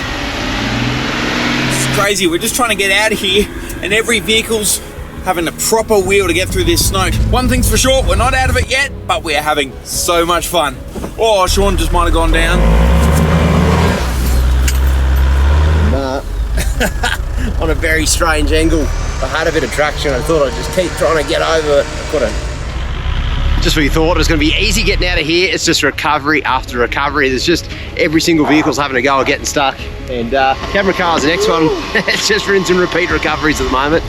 It's crazy. We're just trying to get out of here, and every vehicle's having a proper wheel to get through this snow. One thing's for sure, we're not out of it yet, but we're having so much fun. Oh, Sean just might have gone down. Nah. On a very strange angle. I had a bit of traction. I thought I'd just keep trying to get over it. I couldn't. Just when you thought it was going to be easy getting out of here, it's just recovery after recovery. There's just every single vehicle's having a go at getting stuck. And camera car's the next one. It's just rinse and repeat recoveries at the moment.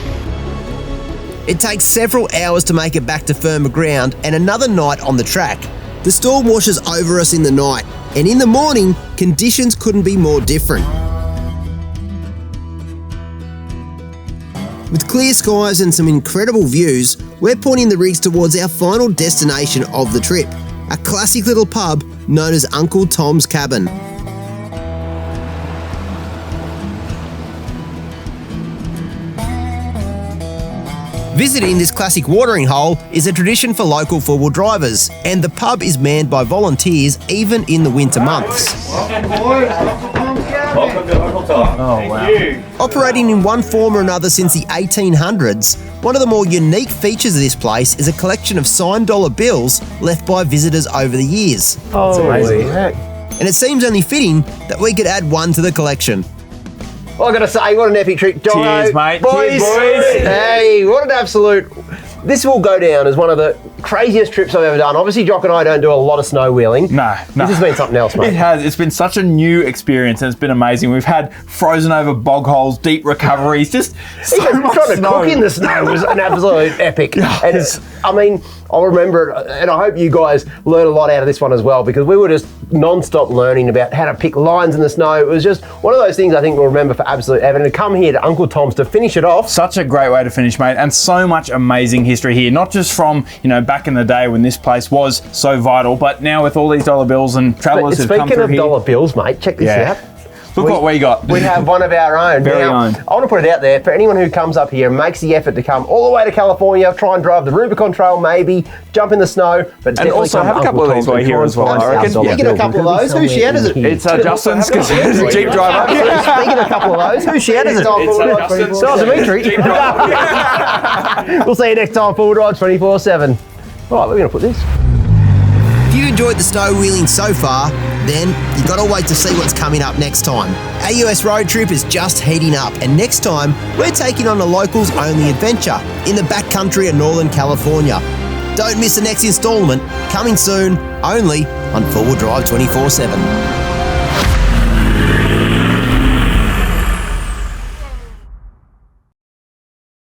It takes several hours to make it back to firmer ground and another night on the track. The storm washes over us in the night, and in the morning, conditions couldn't be more different. With clear skies and some incredible views, we're pointing the rigs towards our final destination of the trip, a classic little pub known as Uncle Tom's Cabin. Visiting this classic watering hole is a tradition for local four-wheel drivers, and the pub is manned by volunteers even in the winter months. Oh, wow. Operating in one form or another since the 1800s, one of the more unique features of this place is a collection of signed dollar bills left by visitors over the years. Oh, amazing. And it seems only fitting that we could add one to the collection. Well, I got to say, what an epic trip, Dino. Cheers, mate. Boys. Cheers, boys. Hey, what an absolute... This will go down as one of the craziest trips I've ever done. Obviously, Jock and I don't do a lot of snow wheeling. No. This has been something else, mate. It has. It's been such a new experience, and it's been amazing. We've had frozen over bog holes, deep recoveries, just so Even much trying to snow. cook in the snow was an absolute epic. And it's, I mean, I'll remember it, and I hope you guys learn a lot out of this one as well, because we were just non-stop learning about how to pick lines in the snow. It was just one of those things I think we'll remember for absolute ever. And to come here to Uncle Tom's to finish it off. Such a great way to finish, mate, and so much amazing history here. Not just from, back in the day when this place was so vital, but now with all these dollar bills and travellers who've come through here. Speaking of dollar bills, mate, check this out. Look what we got. We have one of our own. Very own. I want to put it out there for anyone who comes up here and makes the effort to come all the way to California, try and drive the Rubicon Trail, maybe jump in the snow, but and also have a couple of these while here as well, I reckon. Speaking of a couple of those, whose shed is it? It's Justin's, because he's a Jeep driver. Speaking of a couple of those, whose shed is it? It's Justin's. So Dimitri. We'll see you next time, Full Drive 24/7. Right, we're going to put this. If you enjoyed the snow wheeling so far, then you got to wait to see what's coming up next time. Our US road trip is just heating up, and next time we're taking on a locals only adventure in the backcountry of Northern California. Don't miss the next instalment, coming soon, only on 4WDING 24/7.